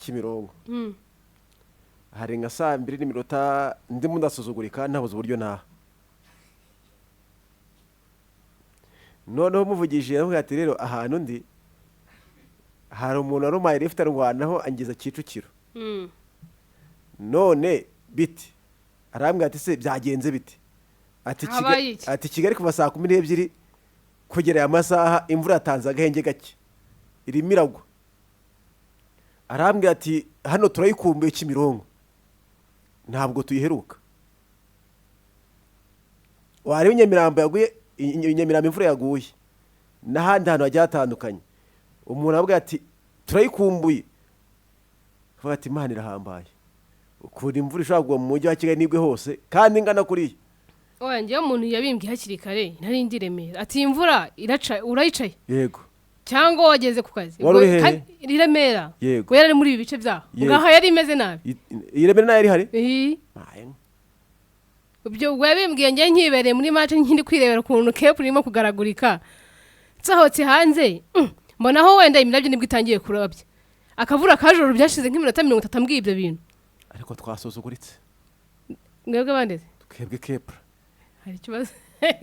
Kimirongo hari nka saa 2:00 ndimo ndasuzugurika ntabuze uburyo naha noneho muvugishije avuga ati rero ahantu ndi hari umuntu arumaye lifta rwanaho angiza Kicukiro none biti arambwira ati se byagenze biti ati Kigali kuva saa 12 kugera amasaha imvura yatanze agahenge gake irimo iragwa arambwira ati hano turayikumbuye Kimirongo ntabwo tuyiheruka wari Nyamirambo yaguye Nyamirambo imvura yaguye n'ahandi hantu hajya hatandukanye umuntu avuga ati turayikumbuye avuga ati Imana irahambaye ukuri imvura ishobora kugwa mu mujyi wa Kigali nigwe hose kandi ingana kuriya ngiye umuntu yabimbwiye hakiri kare nari ndi Remera ati imvura iraca urayicaye yego cyangwa wageze ku kazi iri Remera yego yari muri ibi bice byaho ngaho yari imeze nabi iyi Remera nayo yari hari ubyo yabimbwiye ngiye nkibereye muri match nkindi kwirebera ukuntu kepu irimo kugaragurika nsohotse hanze mbonaho wenda imirabyo nibwo itangiye kurabya akavura kajoro byashize nk'iminota 30 ambwiye ibyo bintu ariko twasuzuguritse mwebwe bandeze twebwe kepu hari kibazo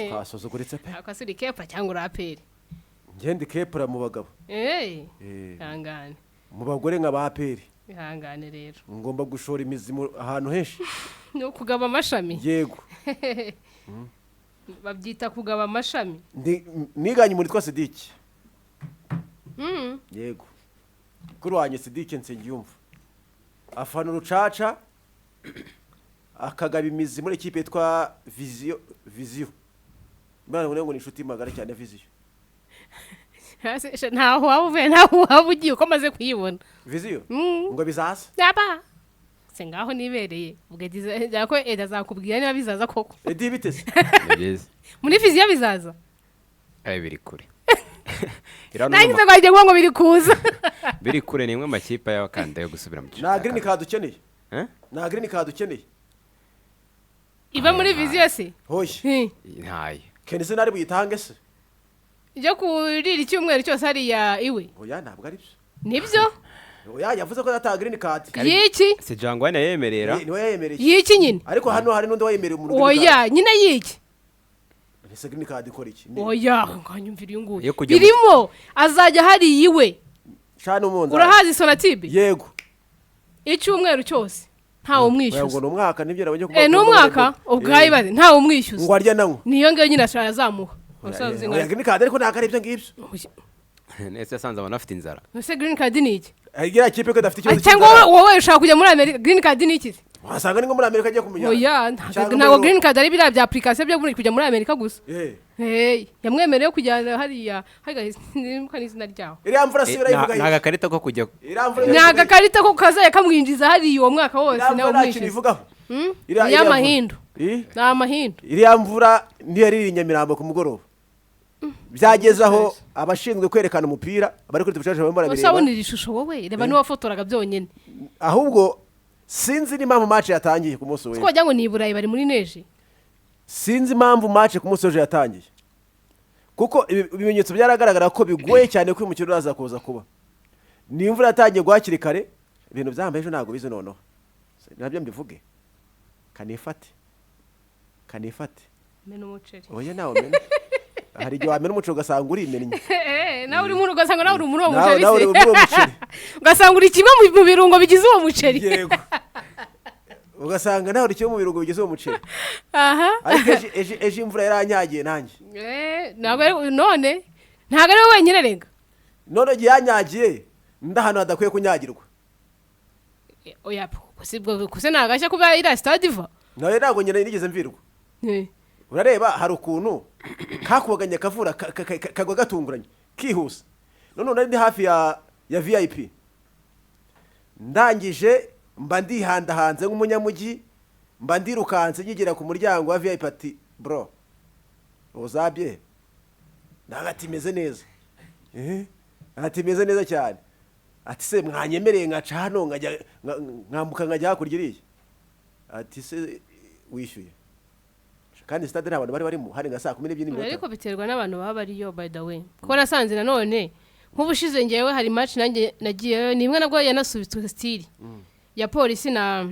twasuzuguritse pe akasuri kepu cyangwa uraperi ngende kepu mu bagabo hangane mu bagore nka baperi hangane rero ngomba gushora imizi ahantu henshi no kugaba amashami yego babyita kugaba amashami niganye muri twase diki yego kuri wanye Sidike Nsengiyumva afana urucaca akagaba imizi muri ikipe yitwa Vision bana ngo ni inshuti magara cyane Vision ntaho wabuvuye ntaho wabugiye uko maze kuyibona Vision ngo bizaza yaba se ngaho nibereye ubwedize jako edazakubwira niba bizaza koko edi bitese muri Vision bizaza biri kure nangize kwaje ngo biri kuza biri kure nimwe makipe y'abakanda yo gusubira mu na green card ukeneye na green card ukeneye iba muri Vision se hoye ntaye kenise nari buyitange se ijya kurira Icyumweru cyose hari ya iwe oya ntabwo ari byo nibyo oya yavuze ko ata green card yiki se jangwana yemerera niwe yemereye yiki nyine ariko hano hari nundi wayemereye umuntu oya nyine yiki ese green card ikora iki oya nganyumvira iyo nguye birimo azajya hari iwe cyane umunza urahazi Sonatibe yego Icyumweru cyose ntawo umwishyuza ngo no mwaka nibyo nabonye kuba no mwaka ubwayibaze ntawo umwishyuza ngo arya nanwo niyo ngiyo nyine ashaka azamuha usanze ngo green card ariko naka aribyo ngibyo nese yasanze abantu afite inzara ese green card ni iki agira kipe ko dafite ikibazo cyangwa wowe ushaka kujya muri Amerika green card ni iki wasanga ni ngo muri Amerika agiye kumenya oya ntago green card ari bira bya application byo kujya muri Amerika gusa yamwemereye kujyana hariya nimuka n'izina ryaho iriya mvura sibira yivuga naga karita ko kujya naga karita ko kazaye kamwinjiza hariya uwo mwaka wose nawe umwishyuza iriya mahindu na mahindu iriya mvura ntiyari Nyamirambo ku mugoroba byageze aho abashinzwe kwerekana umupira bari kuri tubushaje bambara bireba usabonira ishusho wowe reba niwe wafotoraga byonyene ahubwo sinzi impamvu match yatangiye ku munsi we ko jyango ni Iburayi bari muri neje sinzi impamvu match ku munsi we yatangiye kuko ibimenyetso byaragaragara ko bigoye cyane ko umukino uraza kuza kuba ni imvura yatangiye gwakiri kare ibintu byambaye ejo ntago bize noneho nabyo mbivuge kanifate mena umuceri oya nawe mena hari igihe wamena umuceri ugasanga uri imennye nawe uri muri ugasanga nawe uri muri uwo muceri nawe uri muri uwo muceri ugasanga uri kimwe mu birungo bigize uwo muceri yego ugasanga nawe uri kimwe mu birungo bigize uwo muceri ariko ejo imvura yaranyagiye nanjye none ntabwo ari wowe wenyine renga none igihe yanyagiye ndahano hadakwiye kunyagirwa oya kuse nagashya kuba iriya stade iva nawe ntabwo nyine nigeze mvirwa urareba hari ukuntu kakubaganye kavura kagwa gatunguranye kihuse none nari ndi hafi ya VIP ndangije mba ndihandahanze nk'umunyamujyi mba ndirukanse nyigera ku muryango wa VIP ati bro uzabye ndagati meze neza ati meze neza cyane ati se mwanyemereye ngaca hano ngajya nkambuka ngajya hakurya iriya ati se wishyuye kandi stade n'abantu bari barimo hari nka saa 12 n'iminota ariko biterwa n'abantu baba bariyo by the way ko nasanze nanone nk'ubushize ngewe hari match nanjye nagiyeyo nimwe nabwo yanasubitswe style ya polisi na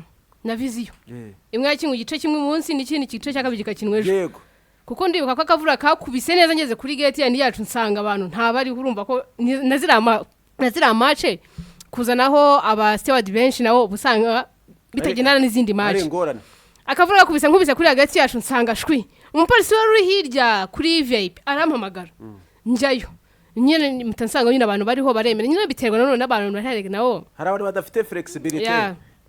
viziyo imwe yakinwe igice kimwe munsi n'ikindi gice cya kabiri gikakinwe ejo yego kuko ndibuka ko akavura kakubise neza ngeze kuri gate yandi yacu nsanga abantu ntabari urumva ko nazira match kuzanaho aba steward benshi naho busanga bitagendana n'izindi match akavura kakubise nkubise kuri hagati yacu nsanga shwi umupolisi wari uri hirya kuri VIP arampamagara njyayo nyine mutansanga nyine abantu bariho baremera nyine biterwa none n'abantu bararege nawo hari abantu badafite flexibility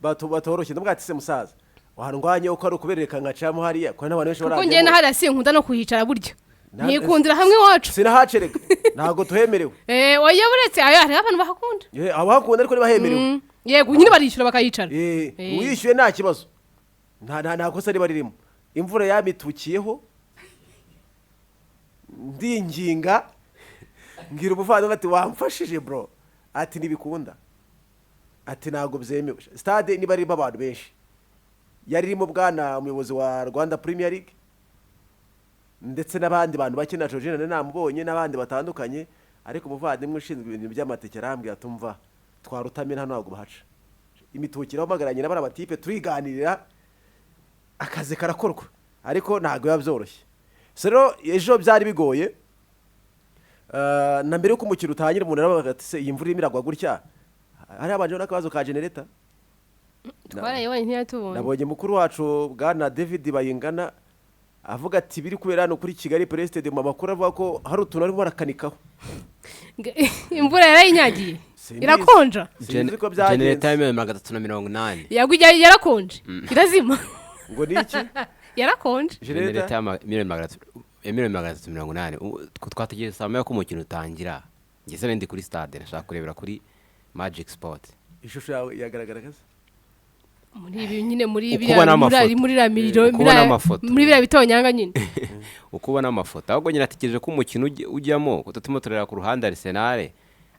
batoroshye ndabwatise musaza wahandwanye uko ari ukubereka ngacamo hariya ko n'abantu benshi baranje kuko ngene hari asinkunda no kuhicara buryo ntikundira hamwe wacu sinahacereka ntago tuhemerewe oya buretse ayo hari abantu bahakunda abo hakunda ariko bahemerewe yego nyine barishyura bakayicara uyishyuye nta kibazo nta kosa riba ririmo imvura yamitukiyeho ndinginga ngira ubuvandimwe ati wamfashije bro ati ntibikunda ati ntabwo byemewe stade niba ririmo abantu benshi yari irimo bwana umuyobozi wa Rwanda Premier League ndetse n'abandi bantu bakina Georgina namubonye n'abandi batandukanye ariko umuvandimwe ushinzwe ibintu by'amateke arambwira atumva twarutamye hano ntabwo bahaca imitukira bagaranye n'abara batipe turiganirira akazi karakorwa ariko ntabwo biba byoroshye rero ejo byari bigoye na mbere yuko umukino utangira umuntu arabaga ati se iyi mvura imiragwa gutya hari abanje n'akabazo ka generator twarayewe ntiyatubonye nabonye mukuru wacu bwana David Bayingana avuga ati biri kubera hano kuri Kigali Prested mu makuru avuga ko hari utuntu arimo arakanikaho imvura yarayinyagiye irakonja generator y'imwe 380 yagujya yarakonje irazima ngo niki yarakonje generator y'imwe 380 twategeye sama ko umukino utangira ngeze ndi kuri stade nashaka kurebera kuri Magic Sport ishusho yawe yagaragara kaza muri ibi nyine muri ibi muri ramiriro muri bira bitonyanga nyine ukubona amafoto ahubwo nyine ategereje ko umukino ujyamo kutatuma turera ku ruhande Arsenal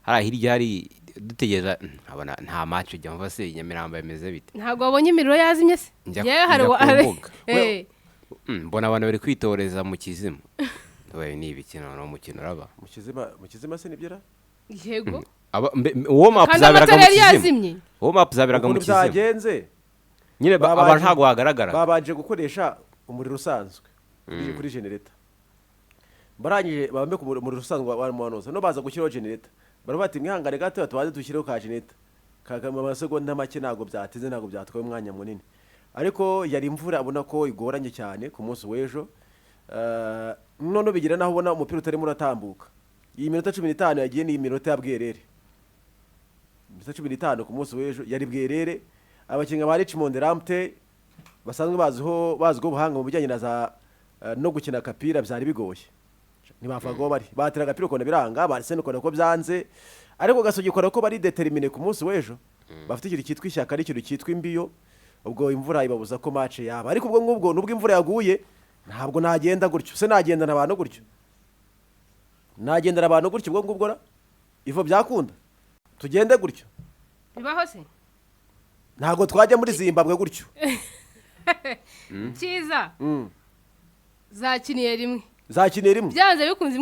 hari hirya hari dutegereje abana nta match ujyamo base Nyamirambo yemeze bite ntago wabonye imiriro yazimye se yewe hari mbona abantu bari kwitoreza mu kizima we ni ibikino no mukino raba mu kizima se nibyera yego uwo map zaberaga mu kizima uwo map zaberaga mu kizima byagenze nyine abantu ntago hagaragara babanje gukoresha umuriro usanzwe kuri generator barangije babambe ku muriro usanzwe wanoza no baza gushyiraho generator barabati mwihangane gato tubaze dushyiraho ka generator kagama amasegonda make nago byateze nago byatwaye umwanya munini ariko yari imvura abona ko igoranye cyane ku munsi w'ejo none bigira naho ubona umupira utarimo uratambuka iyi minota 15 yagiye ni iminota ya bwerere minota 15 ku munsi w'ejo yari bwerere abakinga ba Richmond Ramte basanzwe bazwiho ubuhanga mu bijyanye na za no gukina kapira byari bigoye ntibavago bari batira agapira kone biranga Barcelona kone ko byanze ariko Gasogi kora ko bari determine ku munsi w'ejo bafite ikintu cyitwa ishyaka ari ikintu cyitwa imbiyo ubwo imvura ibabuza ko match yaba ariko ubwo ngubwo nubwo imvura yaguye ntabwo nagenda gutyo se nagendana abantu gutyo ubwo ngubwo ivo byakunda tugende gutyo bibaho se ntago twajya muri Zimbabwe gutyo cyiza zakiniye rimwe byanze bikunze